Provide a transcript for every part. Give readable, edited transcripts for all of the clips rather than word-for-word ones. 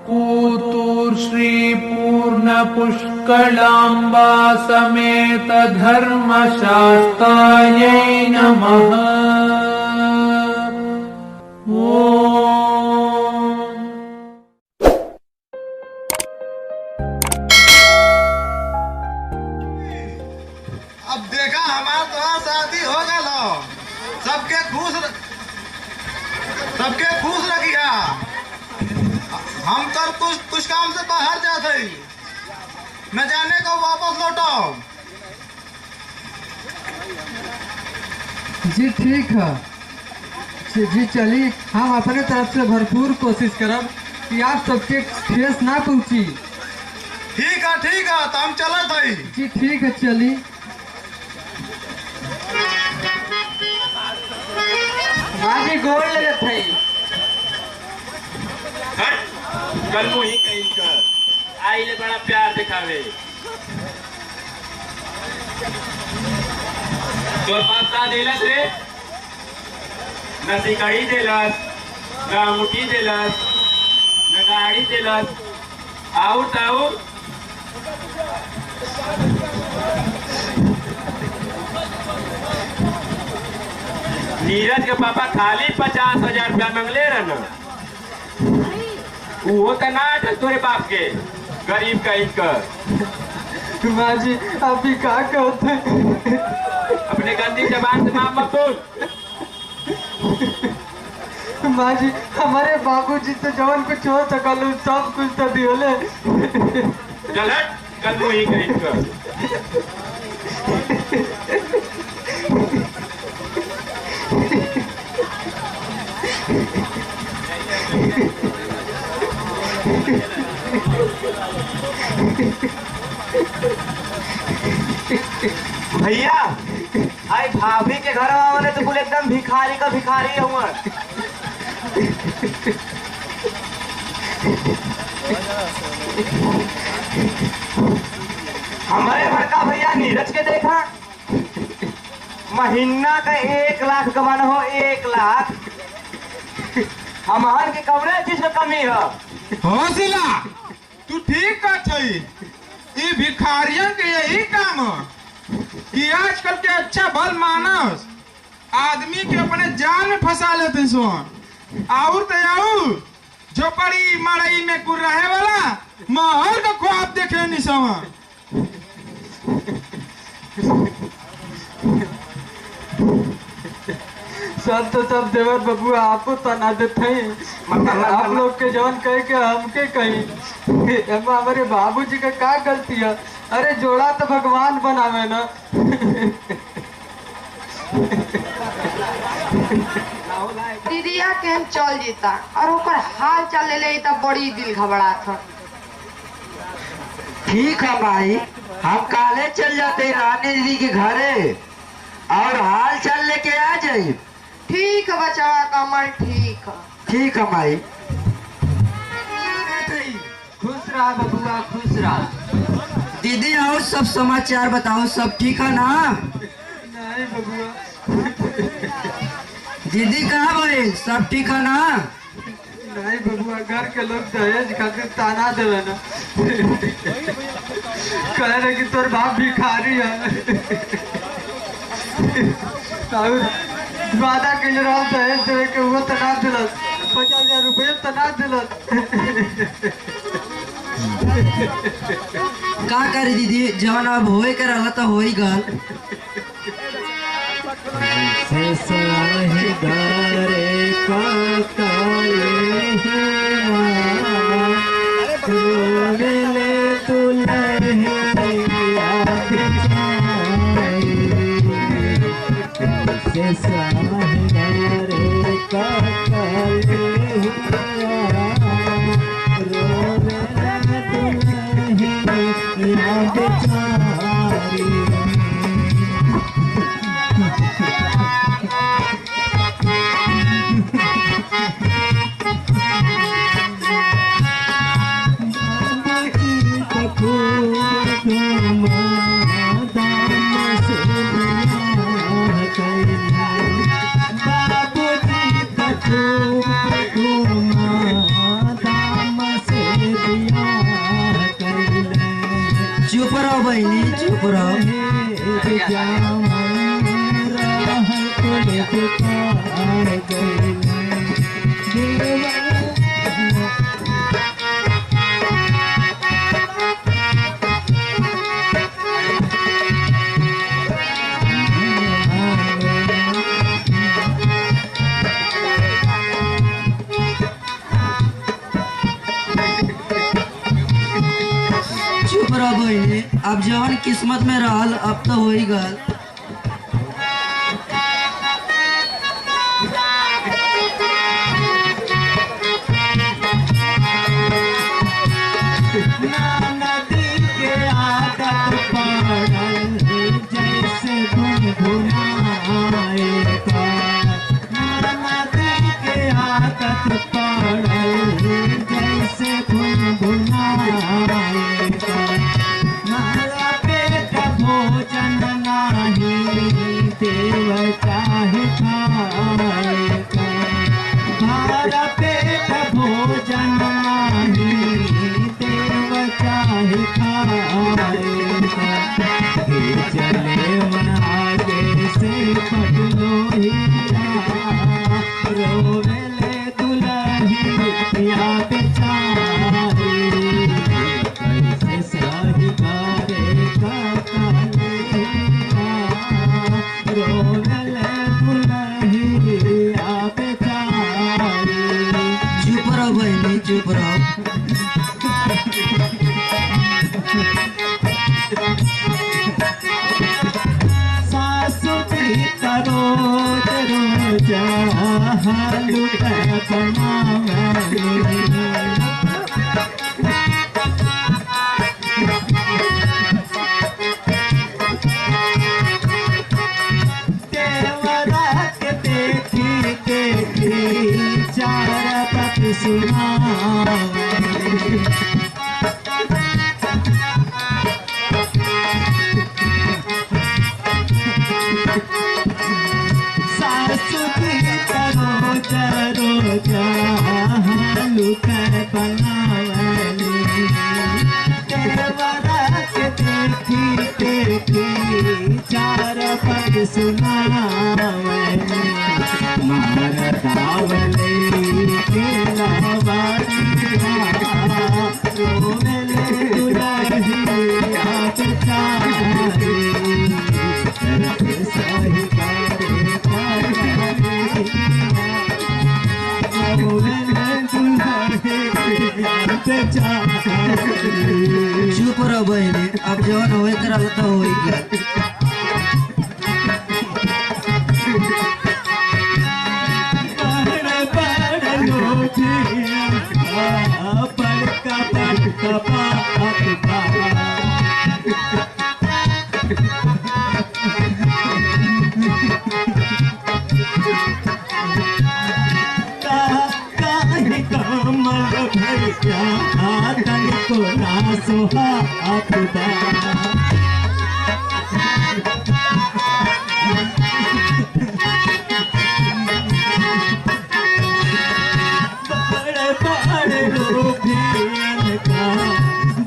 कूतूर श्री पूर्ण पुष्कलांबा समेत धर्मशास्त्रायै नमः। अब देखा हमार तो शादी हो गलो, सबके खुश रखिया। हम कर कुछ काम से बाहर जाते न जाने को वापस लौटो। जी ठीक है जी, चली हम अपने तरफ से भरपूर कोशिश करब कि आप सबके ठेस ना पहुंची। ठीक है तो हम चलत हई। जी ठीक है चली। माजी गोल लगत है। कल मुही कहीं कर आई ले बड़ा प्यार दिखावे। तो बात का दिलस रे न सिकड़ी दिलस न मुठी दिलस न गाड़ी दिलस। आउर ताउर नीरज के पापा खाली 50,000 रुपया मंगले रहन। वो तो ना तोरे बाप के गरीब कहीं कर। माजी अभी क्या कहते अपने गंदी जबान से मां मत बोल। माजी हमारे बाबूजी से जवन कुछ हो सकल सब कुछ तो दियोले। चल हट कल मुही कहीं कर। भैया आई भाभी के घर वाले तो बोले एकदम भिखारी का भिखारी हूँ। हमारे बड़का भैया नीरज के देखा महीना का 1 लाख कमाना हो 1 लाख। हमार के कमरे जिसमें कमी है। हौसला तू ठीक कहत हई। ई भिखारियन के यही काम है कि आजकल के अच्छा भल मानस आदमी के अपने जाल में फंसा लेते सोन। और तो झोपड़ी मड़ई में कुर रहे वाला महल का ख्वाब देखे नहीं सवा। सब तो सब देवर बबुआ आपको तना देते हैं। आप लोग के जवन कहे के हमके कहीं हमारे बाबूजी का क्या गलती है। अरे जोड़ा तो भगवान बनावे ना। दीदिया के हम चल जीता और ओकर हाल चाल ले ले तब बड़ी दिल घबरा था। ठीक है भाई हम काले चल जाते रानी दीदी के घरे और हाल चाल लेके आ जाये। ठीक है बचावा कमल ठीक है। ठीक है भाई। खुश रहा बबुआ खुश रहा। दीदी और सब समाचार बताओ सब ठीक है ना। नहीं बबुआ दीदी कहाँ भाई सब ठीक है ना। नहीं बबुआ घर के लोग दहेज खातिर ताना देवे ना। कहे रहे कि तोर बाप भिखारी है। और वादा के रहा दहेज देवे के वो तना दिलत 50,000 रुपये तना दिलत। का करे दीदी जवन अब होए के रहा तो हो ही गल। चुप रहो बहनी, चुप रहो। चुप रहो बहनी, अब जवन किस्मत में रहल अब तो हो ही गल। नदी के आदत पड़ल जैसे गुनगुनाए का, नदी के आदत पड़ल जैसे गुनगुनाए का। नाला पेट भोजन नाही देव चाहे खाए का, भारा पेट भोजन नाही देव चाहे खाए का। हे चले मन आगे से पटलो हीरा, रोवेले दुलही या बेचारी, कैसे सही करे का कालेरा, रोवेले दुलही या बेचारी। चुप रहो बहनी, चुप रहो। सासु की रोज रोज हालू बनावे, देवरा के देखी देखी चार पत सुनावे। सासु की रोज रोज हालू बनावली, देवरा के देखी देखी चार पद सुनावली। मार दावली के लावारिया, रोवेले दुलही याद चारी, करके सही करे चुप रहो बहनी, अब जवन होए करल तो हो ही गल। बड़का बड़का कमल भैया तन को ना सुहात बा, बड़े बड़े लोभियन का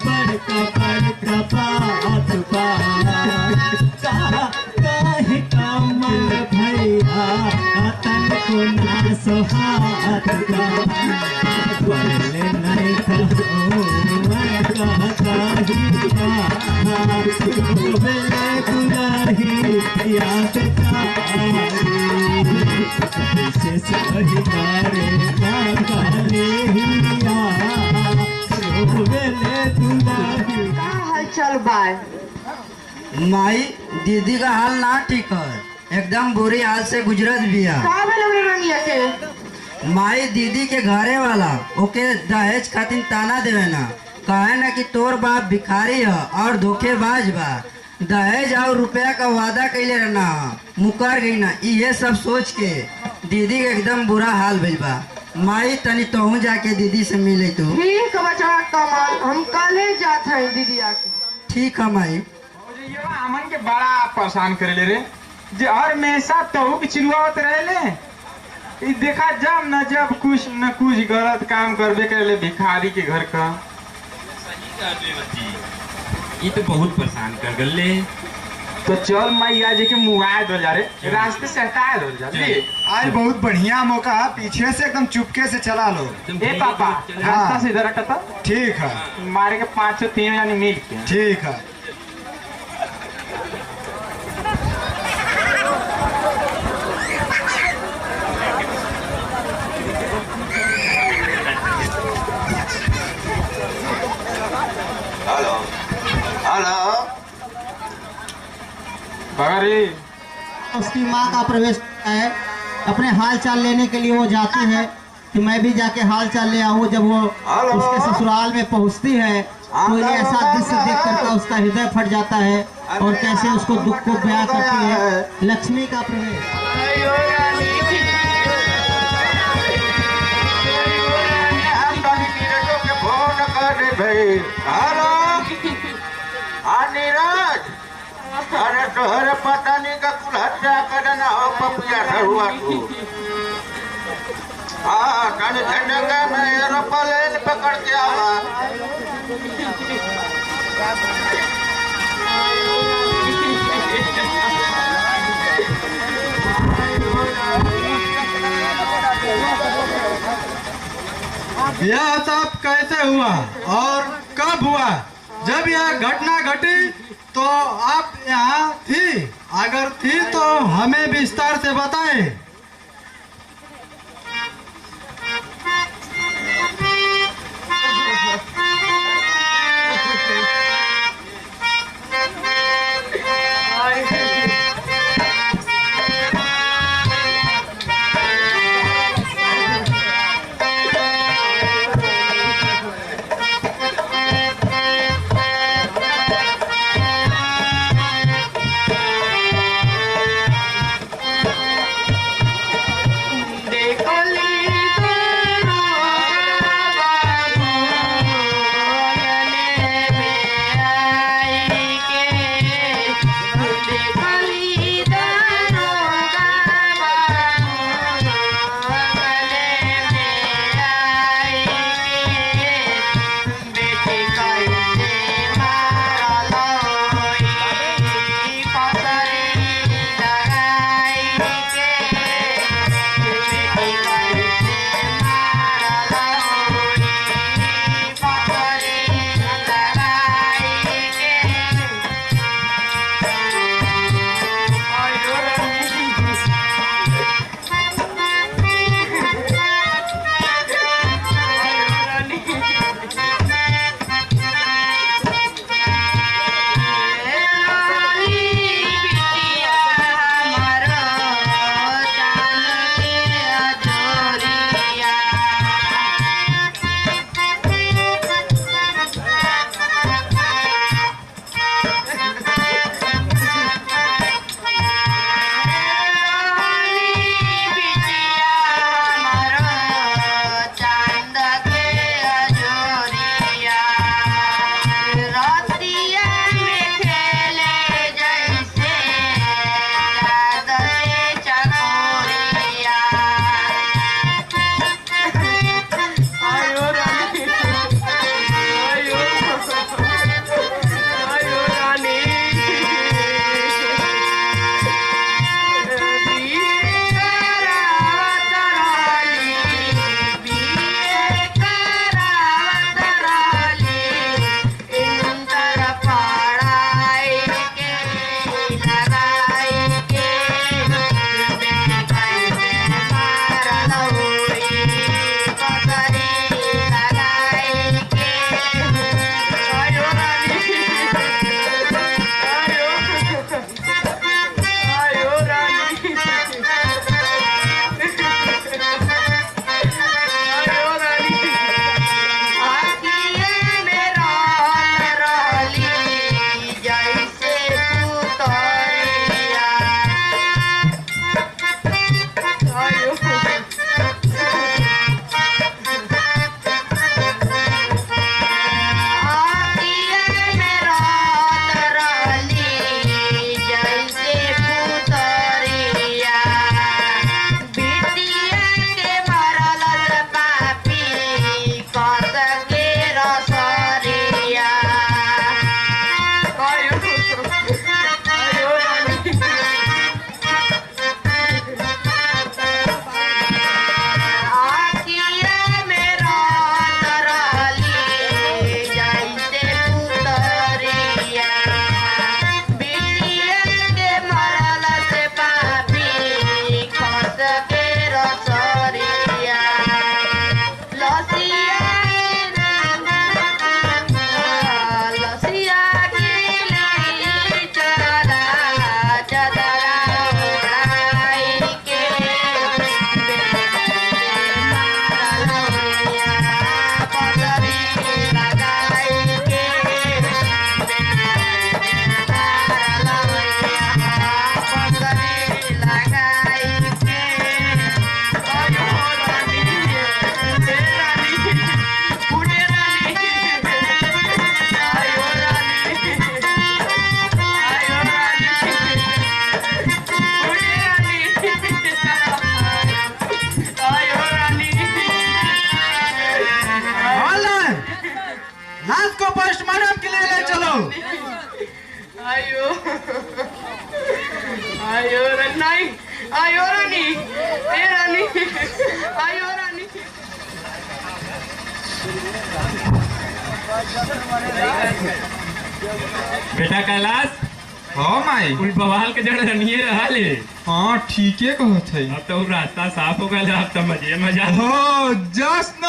बड़का बड़का बात बा। काहे कमल भैया तन को ना सुहात बा, बोले नहीं कहो मैं कहता बोले दुलही याद कैसे सही करे बोले दुलही। का हाल चाल बा? माई दीदी का हाल ना ठीक है, एकदम बुरी हाल से गुजरत बिया। का भेल रंगिया के? माई दीदी के घरे वाला ओके दहेज खातिर ताना देवे ना, कहे ना कि तोर बाप भिखारी है और धोखेबाज बा, दहेज और रुपया का वादा कैले रहना मुकर गई ना। ये सब सोच के दीदी के एकदम बुरा हाल भइल बा। माई तनी तोहू जाके दीदी से मिले तो। ठीक है बच्चा कमाल, हम कल ही जाते हैं दीदी आके। ठीक है माई। ये हमन के बड़ा परेशान करे ले रे, जे हर हमेशा तहु के चिरुआवत रहे ले। ई देखा जब न जब कुछ न कुछ गलत काम करबे करे भिखारी के घर का। ये तो बहुत परेशान कर गले। तो चल मैया जी के मुआए दो जा रे, रास्ते से हटाए दो जा जी। आज बहुत बढ़िया मौका है, पीछे से एकदम चुपके से चला लो। ए पापा रास्ता से इधर हटा ठीक है मारे के 503 यानी मिल के। ठीक है। Hello hello. बगरी उसकी माँ का प्रवेश है, अपने हाल चाल लेने के लिए वो जाती है कि मैं भी जाके हाल चाल ले आऊँ। जब वो उसके ससुराल में पहुँचती है तो ये ऐसा दृश्य देख करके उसका हृदय फट जाता है और कैसे उसको दुख को बयां करती है। लक्ष्मी का प्रवेश। हेलो नीरज, अरे तोहरे पता नहीं का कुल हत्या करना हो पपिया हुआ तू। हाँ कहीं झंडा में एरोप्लेन पकड़ के आवा। यह सब कैसे हुआ और कब हुआ? जब यह घटना घटी तो आप यहाँ थी? अगर थी तो हमें विस्तार से बताएं। लाश को पोस्टमार्टम के लिए ले चलो। आयो आयो रन्नाई आयो रानी ए रानी आयो रानी। बेटा कैलाश हाँ माई कुल बवाल के जड़ रनिए रहा ले। हाँ ठीके कहत है। अब तो रास्ता साफ हो गया, अब तो मजे मजा। हो जश्न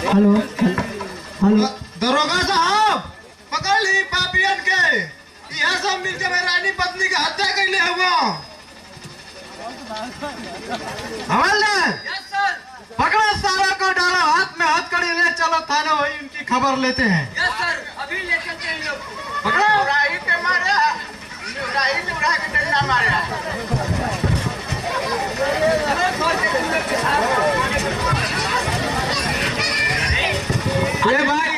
हेलो हेलो दरोगा साहब पकड़ ली पापियन के। यह सब मिलकर मेरी रानी पत्नी की हत्या कर ले हुआ। हवलदार पकड़ो सारा को, डालो हाथ में हाथ कड़ी ले चलो थाने, वही उनकी खबर लेते हैं। अभी लेकर चल लो। पकड़ो। उड़ाई के मारे उड़ा के डंडा मारे। अरे भाई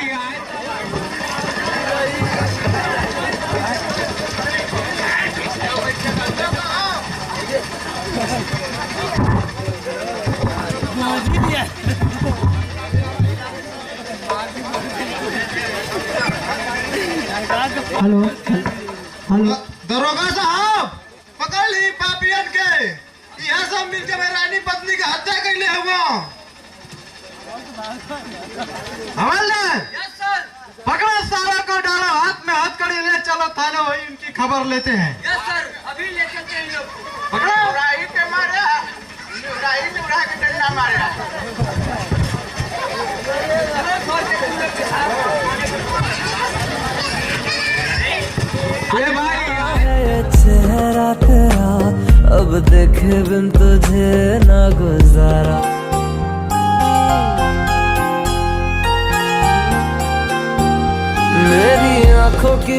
हेलो हेलो दरोगा साहब पकड़ ली पापियन के। यह सब मिलकर मेरी रानी पत्नी की हत्या कर ले हुआ। हवलदार पकड़ो सारा को, डालो हाथ में हाथ कड़ी ले चलो थाने, वही उनकी खबर लेते हैं। अभी लेकर चल लो। पकड़ो। उड़ाई के मारे उड़ा के डंडा मारे। अरे भाई चेहरा तेरा अब देखे बिन तुझे ना गुजारा। मेरी आंखों की